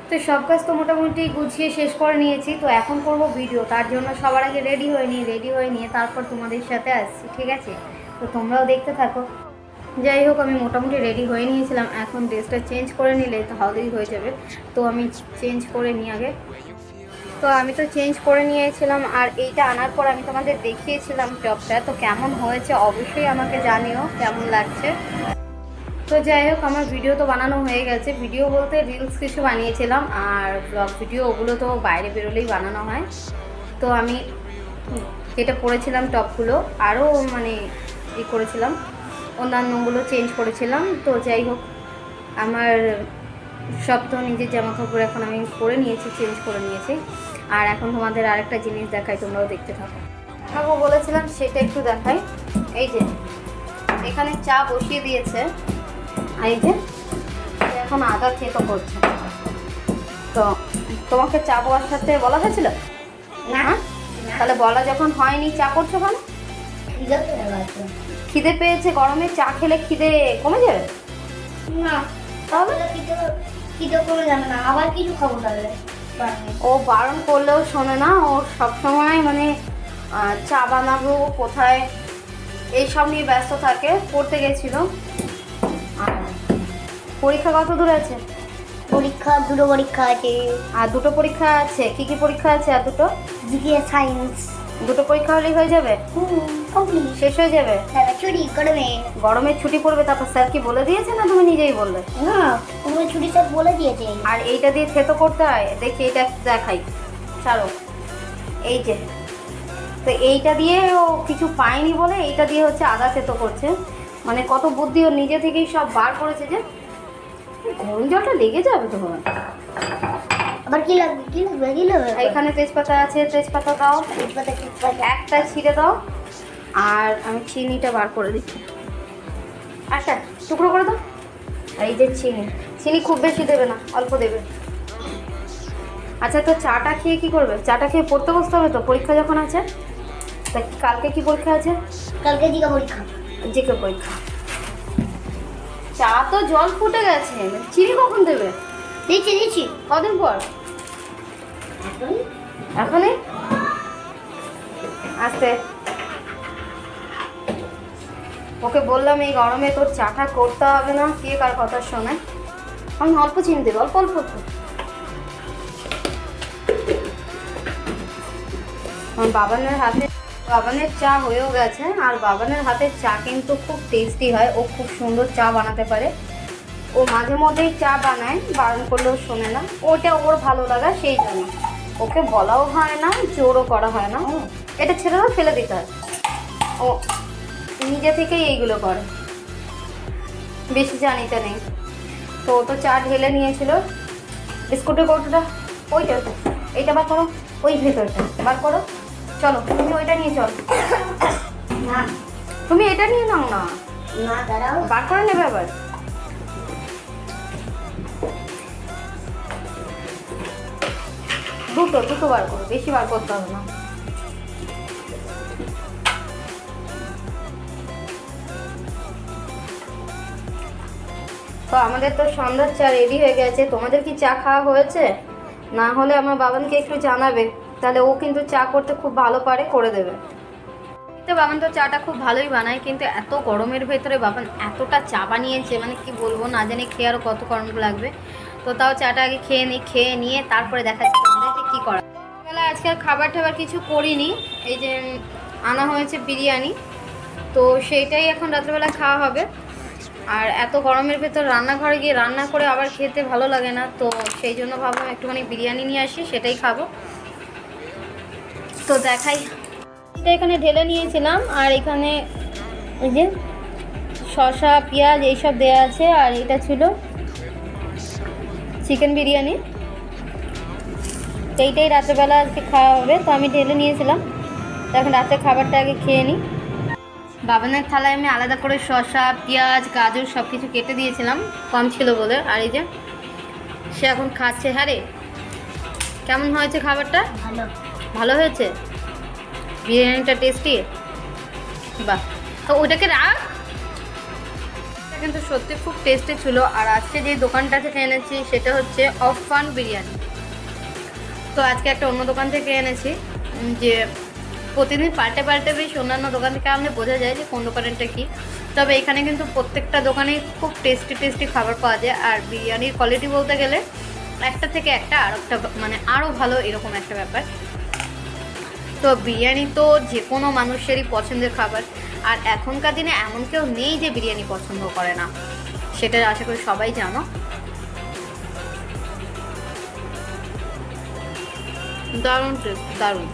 তো সব কাজ তো মোটামুটি গুছিয়ে শেষ করে নিয়েছি। তো এখন করব ভিডিও, তার জন্য সবার আগে রেডি হয়ে নিয়ে তারপর তোমাদের সাথে আসছি, ঠিক আছে? তো তোমরাও দেখতে থাকো। যাই হোক, আমি মোটামুটি রেডি হয়ে নিয়েছিলাম, এখন ড্রেসটা চেঞ্জ করে নিলে তাহলেই হয়ে যাবে। তো আমি চেঞ্জ করে নিই আগে। তো আমি তো চেঞ্জ করে নিয়েছিলাম, আর এইটা আনার পর আমি তোমাদের দেখিয়েছিলাম টপটা। তো কেমন হয়েছে অবশ্যই আমাকে জানিও কেমন লাগছে। তো যাই হোক, আমার ভিডিও তো বানানো হয়ে গেছে। ভিডিও বলতে রিলস কিছু বানিয়েছিলাম, আর ব্লগ ভিডিও ওগুলো তো বাইরে বেরোলেই বানানো হয়। তো আমি যেটা পরেছিলাম টপগুলো আরও মানে করেছিলাম, অন্যান্যগুলো চেঞ্জ করেছিলাম। তো যাই হোক, আমার সব তো নিজের জামা কাপড় এখন আমি পরে নিয়েছি, চেঞ্জ করে নিয়েছি। আর এখন তোমাদের আরেকটা জিনিস দেখাই, তোমরাও দেখতে থাকো। দেখাবো বলেছিলাম সেটা একটু দেখাই। এই যে এখানে চা বসিয়ে দিয়েছে, আর এই যে এখন আদা থেতো করছে। তো তোমাকে চা বলার সাথে বলা হয়েছিল না? তাহলে বলা যখন হয়নি, চা করছো কেন? খিদে পেয়েছে, গরমে চা খেলে খিদে কমে যাবে না, তাহলে? খিদে করে যাবে না, আবার কিছু খাবো তাহলে। ও বারণ করলেও শোনে না, ও সবসময় মানে চা বানাবো কোথায় এইসব নিয়ে ব্যস্ত থাকে। পড়তে গেছিল। আর পরীক্ষা কত দূর আছে? দুটো পরীক্ষা আছে। আর দুটো পরীক্ষা আছে? কি কি পরীক্ষা আছে? আর দুটো জিকে সায়েন্স। দুটো পরীক্ষা হলেই হয়ে যাবে? কমপ্লিট। শেষ হয়ে যাবে? ছুটি গরমে। গরমের ছুটি পড়বে, তারপর স্যার কি বলে দিয়েছে না তুমি নিজেই বললে? না, তুমি ছুটি সব বলে দিয়েছে। আর এইটা দিয়ে থেতো করতে হয়, দেখি এটা দেখাই, ছাড়ো। এই যে, তো এইটা দিয়ে ও কিছু পায়নি বলে এইটা দিয়ে হচ্ছে আদা থেতো করছে। মানে কত বুদ্ধি, ও নিজে থেকেই সব বার করেছে। যে গরম জলটা লেগে যাবে তোমার। আবার কি লাগবে? এখানে তেজপাতা আছে, তেজপাতা দাও, একটা ছিঁড়ে দাও। আর আমি চিনিটা বার করে দিচ্ছি, আচ্ছা টুকরো করে দাও। আর এই যে চিনি খুব বেশি দেবে না, অল্প দেবে। আচ্ছা, তো চাটা খেয়ে কি করবে? চাটা খেয়ে পড়তে বসতে হবে তো, পরীক্ষা যখন আছে। তা কালকে কি পরীক্ষা আছে? কালকে জিকে পরীক্ষা। জিকে পরীক্ষা। চা তো জল ফুটে গেছে, চিনি কখন দেবে? দিচ্ছি। কদিন পর? এখনই আসতে। ওকে বললাম এই গরমে তোর চাটা করতে হবে না, কে কার কথা শোনে। আমি অল্প চিনি দেবো, অল্প অল্প। আমার বাবানের চা হয়েও গেছে, আর বাবানের হাতের চা কিন্তু খুব টেস্টি হয়। ও খুব সুন্দর চা বানাতে পারে। ও মাঝে মধ্যেই চা বানায়, বারণ করলেও শোনে না। ওটা ওর ভালো লাগা, সেই জন্য ওকে বলাও হয় না, জোরও করা হয় না। এটা ছেড়ে দাও, ফেলে দিতে হয়। ও নিজে থেকেই এইগুলো করে, বেশি জানিতে নেই। তো ও তো চা ঢেলে নিয়েছিল। বিস্কুটের কৌটোটা ওইটা, এইটা বার করো, ওই ভেতরটা বার করো। চলো তুমি ওইটা নিয়ে চলো। না তুমি এটা নিয়ে নাও না, না, দাঁড়াও। বার করে নেবে আবার। দুটো বার করো, বেশি বার করতে হবে না। তো আমাদের তো সন্ধ্যার চা রেডি হয়ে গেছে। তোমাদের কি চা খাওয়া হয়েছে? না হলে আমার বাবানকে একটু জানাবে, তাহলে ও কিন্তু চা করতে খুব ভালো পারে, করে দেবে। তো বাবান তো চাটা খুব ভালোই বানায়, কিন্তু এত গরমের ভেতরে বাবান এতটা চা বানিয়েছে, মানে কি বলবো, না জানি খেয়ে আরও কত গরম লাগবে। তো তাও চাটা আগে খেয়ে নিয়ে তারপরে দেখাচ্ছি তোমাদেরকে কী করা। বেলা আজকে আর খাবার টাবার কিছু করিনি। এই যে আনা হয়েছে বিরিয়ানি, তো সেইটাই এখন রাত্রেবেলা খাওয়া হবে। আর এত গরমের ভেতর রান্নাঘরে গিয়ে রান্না করে আবার খেতে ভালো লাগে না, তো সেই জন্য ভাবলাম একটুখানি বিরিয়ানি নিয়ে আসি, সেটাই খাবো। তো দেখাই, এটা এখানে ঢেলে নিয়েছিলাম, আর এখানে এই যে শসা পেঁয়াজ এইসব দেওয়া আছে। আর এটা ছিল চিকেন বিরিয়ানি, এইটাই রাত্রেবেলা আজকে খাওয়া হবে। তো আমি ঢেলে নিয়েছিলাম, তো এখন রাত্রে খাবারটা আগে খেয়ে নিই। বাবানের থালায় আমি আলাদা করে শসা পেঁয়াজ গাজর সব কিছু কেটে দিয়েছিলাম, কম ছিল বলে। আর এই যে সে এখন খাচ্ছে। হ্যাঁ রে, কেমন হয়েছে খাবারটা? ভালো হয়েছে, বিরিয়ানিটা টেস্টি। বাহ, তো ওইটাকে রাখ, কিন্তু সত্যি খুব টেস্টি ছিল। আর আজকে যে দোকানটা থেকে এনেছি সেটা হচ্ছে অফান বিরিয়ানি। তো আজকে একটা অন্য দোকান থেকে এনেছি, যে প্রতিদিন পাল্টে পাল্টে বেশ অন্যান্য দোকান থেকে আনলে বোঝা যায় যে কোন দোকানেরটা কী। তবে এখানে কিন্তু প্রত্যেকটা দোকানেই খুব টেস্টি টেস্টি খাবার পাওয়া যায়। আর বিরিয়ানির কোয়ালিটি বলতে গেলে একটা থেকে একটা মানে আরও ভালো, এরকম একটা ব্যাপার। তো বিরিয়ানি তো যে কোনো মানুষেরই পছন্দের খাবার। আর এখনকার দিনে এমন কেউ নেই যে বিরিয়ানি পছন্দ করে না, সেটা আশা করি সবাই জানো। দারুণ টেস্ট, দারুণ।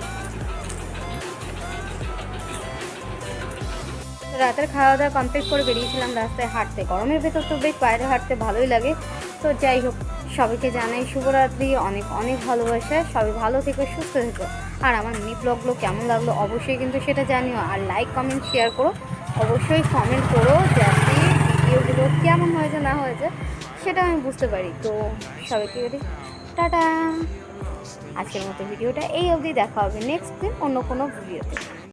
রাতের খাওয়া দাওয়া কমপ্লিট করে বেরিয়েছিলাম রাস্তায় হাঁটতে। গরমের ভেতর তো বেশ বাইরে হাঁটতে ভালোই লাগে। তো যাই হোক, সবাইকে জানাই শুভরাত্রি, অনেক অনেক ভালোবাসা। সবাই ভালো থেকো, সুস্থ থেকো। আর আমার মিনি ব্লগগুলো কেমন লাগলো অবশ্যই কিন্তু সেটা জানিও। আর লাইক কমেন্ট শেয়ার করো, অবশ্যই কমেন্ট করো যাতে ভিডিওগুলো কেমন হয়েছে না হয়েছে সেটা আমি বুঝতে পারি। তো সবাইকে টাটা। আজকের মতো ভিডিওটা এই অবধি, দেখা হবে নেক্সট দিন অন্য কোনো ভিডিওতে।